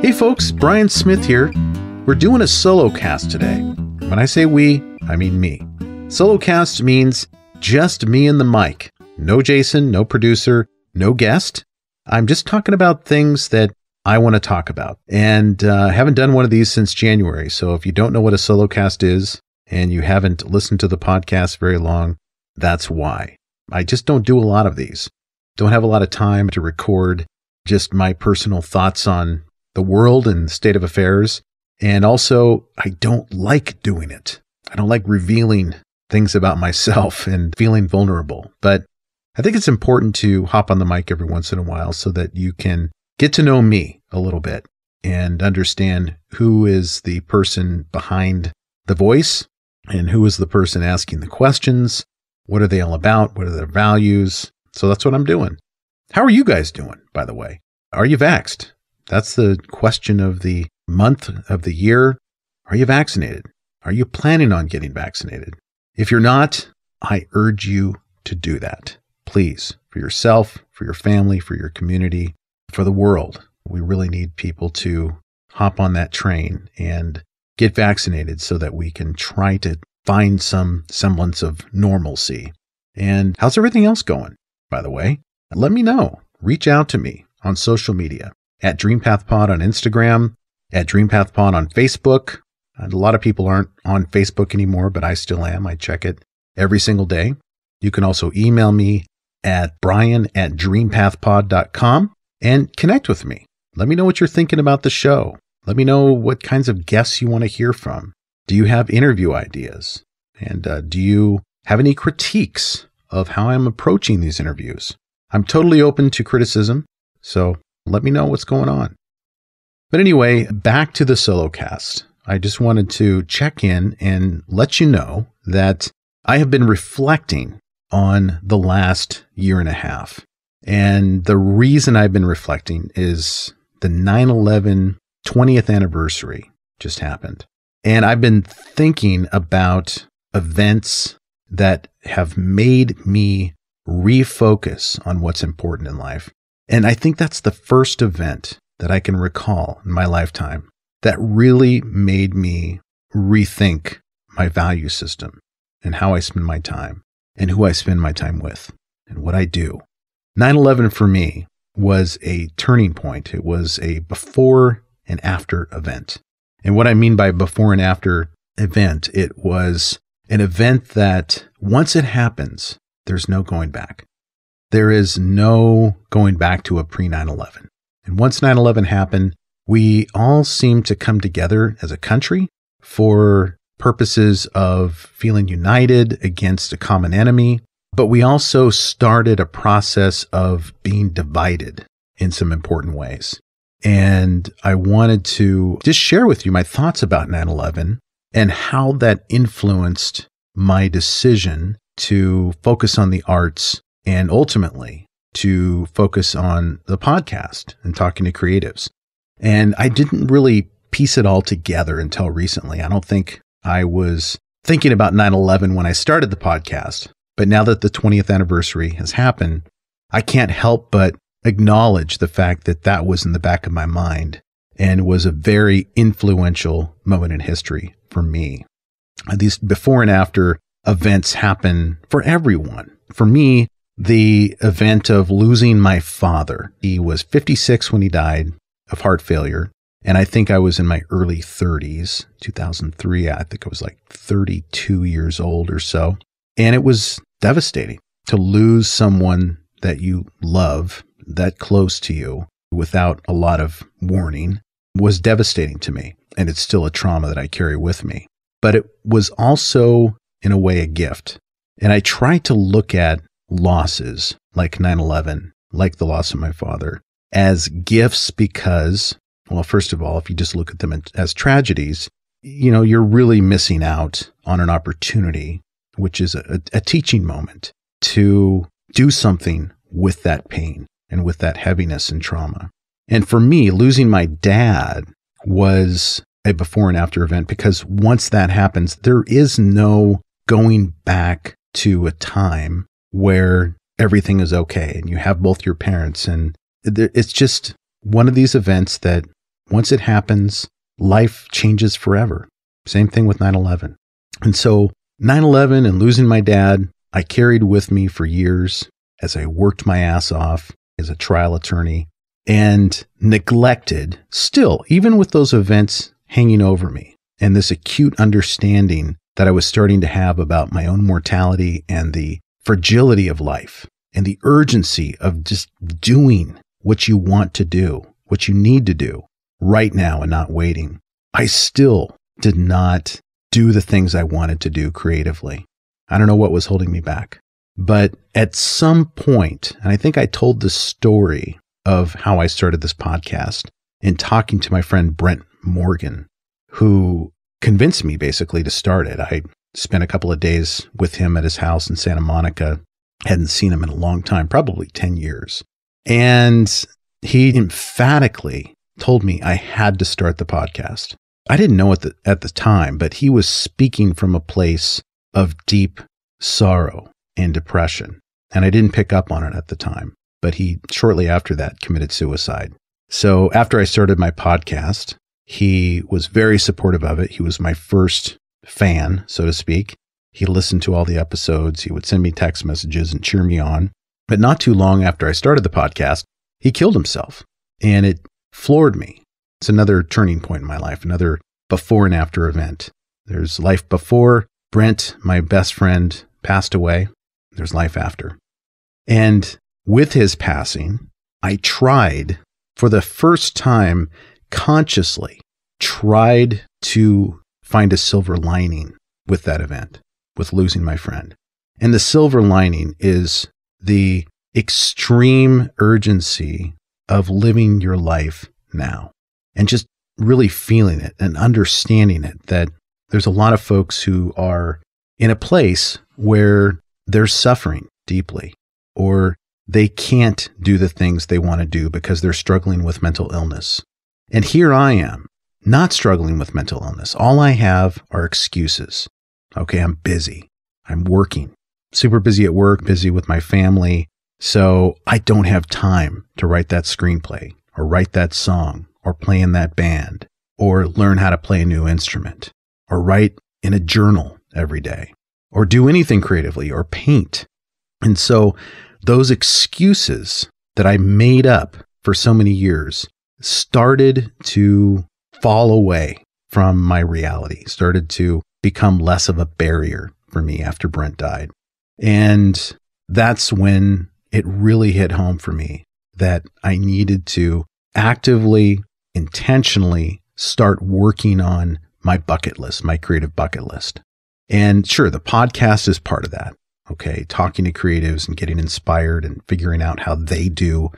Hey folks, Brian Smith here. We're doing a solo cast today. When I say we, I mean me. Solo cast means just me and the mic. No Jason, no producer, no guest. I'm just talking about things that I want to talk about. And I haven't done one of these since January. So if you don't know what a solo cast is and you haven't listened to the podcast very long, that's why. I just don't do a lot of these. Don't have a lot of time to record just my personal thoughts on the world and state of affairs. And also, I don't like doing it. I don't like revealing things about myself and feeling vulnerable. But I think it's important to hop on the mic every once in a while so that you can get to know me a little bit and understand who is the person behind the voice and who is the person asking the questions. What are they all about? What are their values? So that's what I'm doing. How are you guys doing, by the way? Are you vaxxed? That's the question of the month, of the year. Are you vaccinated? Are you planning on getting vaccinated? If you're not, I urge you to do that. Please, for yourself, for your family, for your community, for the world. We really need people to hop on that train and get vaccinated so that we can try to find some semblance of normalcy. And how's everything else going, by the way? Let me know. Reach out to me on social media at DreamPathPod on Instagram, at DreamPathPod on Facebook. And a lot of people aren't on Facebook anymore, but I still am. I check it every single day. You can also email me at brian@dreampathpod.com and connect with me. Let me know what you're thinking about the show. Let me know what kinds of guests you want to hear from. Do you have interview ideas? And do you have any critiques of how I'm approaching these interviews? I'm totally open to criticism, so let me know what's going on. But anyway, back to the solo cast. I just wanted to check in and let you know that I have been reflecting on the last year and a half. And the reason I've been reflecting is the 9/11 20th anniversary just happened. And I've been thinking about events that have made me refocus on what's important in life. And I think that's the first event that I can recall in my lifetime that really made me rethink my value system and how I spend my time and who I spend my time with and what I do. 9/11 for me was a turning point. It was a before and after event. And what I mean by before and after event, it was an event that once it happens, there's no going back. There is no going back to a pre-9/11. And once 9/11 happened, we all seemed to come together as a country for purposes of feeling united against a common enemy. But we also started a process of being divided in some important ways. And I wanted to just share with you my thoughts about 9/11 and how that influenced my decision to focus on the arts and ultimately to focus on the podcast and talking to creatives. And I didn't really piece it all together until recently. I don't think I was thinking about 9/11 when I started the podcast. But now that the 20th anniversary has happened, I can't help but acknowledge the fact that that was in the back of my mind and was a very influential moment in history for me. These before and after events happen for everyone. For me, the event of losing my father. He was 56 when he died of heart failure. And I think I was in my early 30s, 2003. I think I was like 32 years old or so. And it was devastating to lose someone that you love that close to you without a lot of warning was devastating to me. And it's still a trauma that I carry with me. But it was also, in a way, a gift. And I try to look at losses like 9/11, like the loss of my father, as gifts because, well, first of all, if you just look at them as tragedies, you're really missing out on an opportunity, which is a teaching moment to do something with that pain and with that heaviness and trauma. And for me, losing my dad was a before and after event because once that happens, there is no going back to a time where everything is okay and you have both your parents. And it's just one of these events that Once it happens, life changes forever. Same thing with 9/11. And so 9/11 and losing my dad, I carried with me for years as I worked my ass off as a trial attorney and neglected still, even with those events hanging over me and this acute understanding that I was starting to have about my own mortality and the fragility of life and the urgency of just doing what you want to do, what you need to do right now and not waiting. I still did not do the things I wanted to do creatively. I don't know what was holding me back. But at some point, and I think I told the story of how I started this podcast in talking to my friend Brent Morgan, who convinced me basically to start it. I spent a couple of days with him at his house in Santa Monica. Hadn't seen him in a long time, probably 10 years. And he emphatically told me I had to start the podcast. I didn't know it at the time, but he was speaking from a place of deep sorrow and depression. And I didn't pick up on it at the time, but he shortly after that committed suicide. So after I started my podcast, he was very supportive of it. He was my first fan, so to speak. He listened to all the episodes. He would send me text messages and cheer me on. But not too long after I started the podcast, he killed himself. And it floored me. It's another turning point in my life, another before and after event. There's life before. Brent, my best friend, passed away. There's life after. And with his passing, I tried for the first time consciously tried to find a silver lining with that event, with losing my friend. And the silver lining is the extreme urgency of living your life now and just really feeling it and understanding it, that there's a lot of folks who are in a place where they're suffering deeply or they can't do the things they want to do because they're struggling with mental illness. And here I am, not struggling with mental illness. All I have are excuses. Okay, I'm busy. I'm working. Super busy at work, busy with my family. So I don't have time to write that screenplay or write that song or play in that band or learn how to play a new instrument or write in a journal every day or do anything creatively or paint. And so those excuses that I made up for so many years started to fall away from my reality, started to become less of a barrier for me after Brent died. And that's when it really hit home for me that I needed to actively, intentionally start working on my bucket list, my creative bucket list. And sure, the podcast is part of that. Okay, talking to creatives and getting inspired and figuring out how they do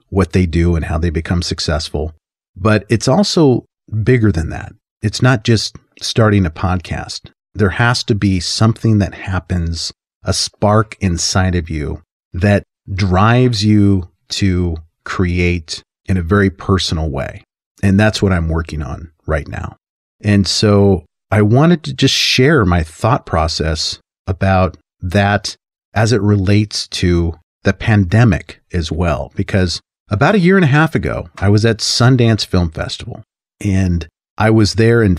what they do and how they become successful. But it's also bigger than that. It's not just starting a podcast. There has to be something that happens, a spark inside of you that drives you to create in a very personal way. And that's what I'm working on right now. And so I wanted to just share my thought process about that as it relates to the pandemic as well, because about a year and a half ago, I was at Sundance Film Festival and I was there in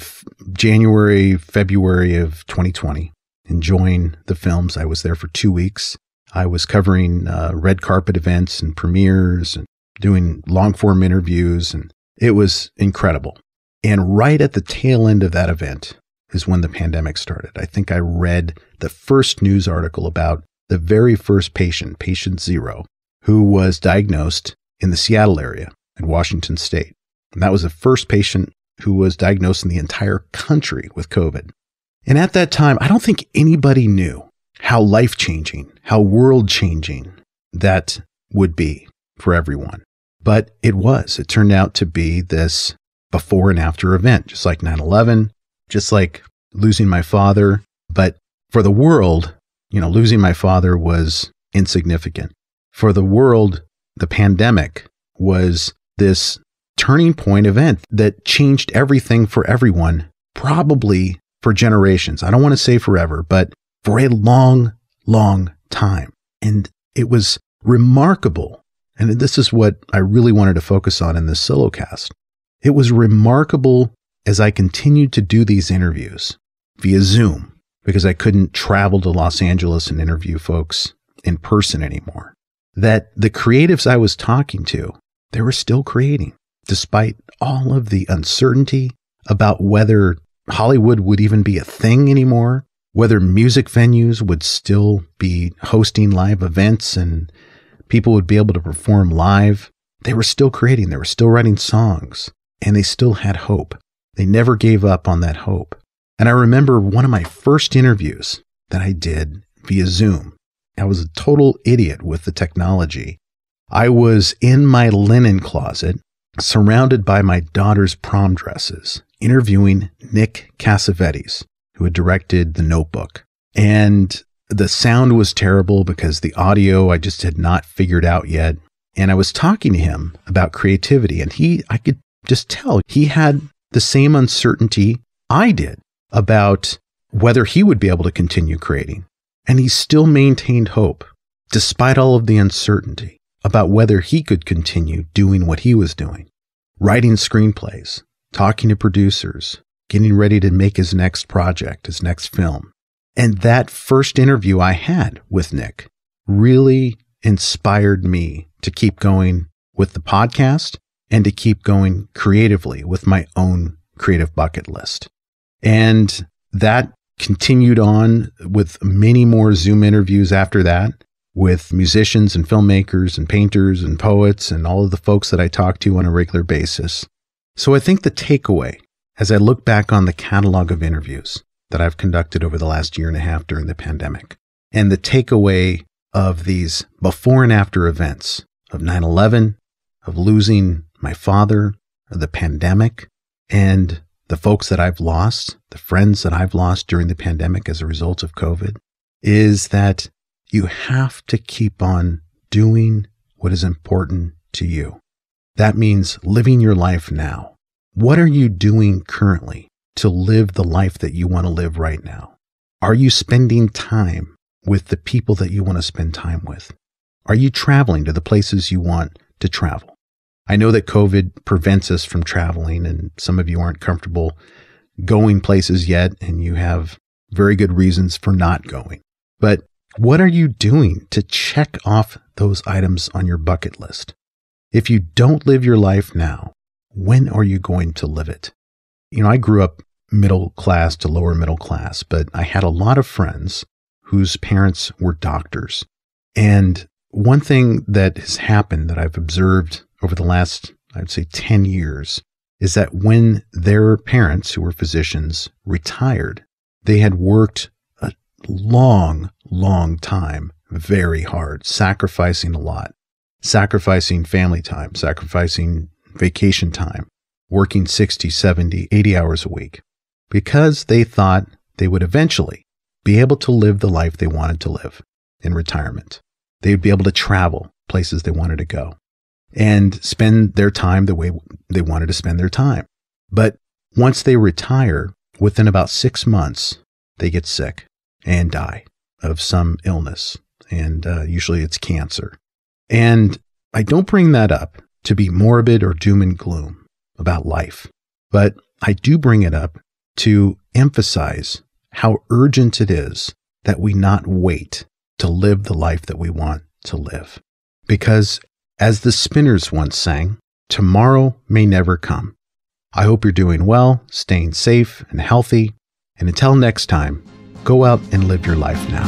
January, February of 2020, enjoying the films. I was there for 2 weeks. I was covering red carpet events and premieres and doing long form interviews, and it was incredible. And right at the tail end of that event is when the pandemic started. I think I read the first news article about the very first patient, patient 0, who was diagnosed in the Seattle area in Washington State. And that was the first patient who was diagnosed in the entire country with COVID. And at that time, I don't think anybody knew how life-changing, how world-changing that would be for everyone. But it was. It turned out to be this before and after event, just like 9/11, just like losing my father. But for the world, losing my father was insignificant. For the world, the pandemic was this turning point event that changed everything for everyone, probably for generations. I don't want to say forever, but for a long, long time. And it was remarkable. And this is what I really wanted to focus on in this solo cast, It was remarkable as I continued to do these interviews via Zoom, because I couldn't travel to Los Angeles and interview folks in person anymore, that the creatives I was talking to, they were still creating, despite all of the uncertainty about whether Hollywood would even be a thing anymore, whether music venues would still be hosting live events and people would be able to perform live. They were still creating, they were still writing songs, and they still had hope. They never gave up on that hope. And I remember one of my first interviews that I did via Zoom. I was a total idiot with the technology. I was in my linen closet, surrounded by my daughter's prom dresses, interviewing Nick Cassavetes, who had directed The Notebook. And the sound was terrible because the audio I just had not figured out yet. And I was talking to him about creativity, and I could just tell he had the same uncertainty I did about whether he would be able to continue creating. And he still maintained hope, despite all of the uncertainty about whether he could continue doing what he was doing, writing screenplays, talking to producers, getting ready to make his next project, his next film. And that first interview I had with Nick really inspired me to keep going with the podcast and to keep going creatively with my own creative bucket list. And that continued on with many more Zoom interviews after that with musicians and filmmakers and painters and poets and all of the folks that I talk to on a regular basis. So I think the takeaway, as I look back on the catalog of interviews that I've conducted over the last year and a half during the pandemic, and the takeaway of these before and after events of 9/11, of losing my father, of the pandemic, and the folks that I've lost, the friends that I've lost during the pandemic as a result of COVID, is that you have to keep on doing what is important to you. That means living your life now. What are you doing currently to live the life that you want to live right now? Are you spending time with the people that you want to spend time with? Are you traveling to the places you want to travel? I know that COVID prevents us from traveling, and some of you aren't comfortable going places yet, and you have very good reasons for not going. But what are you doing to check off those items on your bucket list? If you don't live your life now, when are you going to live it? You know, I grew up middle class to lower middle class, but I had a lot of friends whose parents were doctors. And one thing that has happened that I've observed over the last, I'd say 10 years, is that when their parents, who were physicians, retired, they had worked a long, long time, very hard, sacrificing a lot, sacrificing family time, sacrificing vacation time, working 60, 70, 80 hours a week, because they thought they would eventually be able to live the life they wanted to live in retirement. They would be able to travel places they wanted to go and spend their time the way they wanted to spend their time. But once they retire, within about 6 months, they get sick and die of some illness. And usually it's cancer. And I don't bring that up to be morbid or doom and gloom about life, but I do bring it up to emphasize how urgent it is that we not wait to live the life that we want to live. Because as the Spinners once sang, tomorrow may never come. I hope you're doing well, staying safe and healthy. And until next time, go out and live your life now.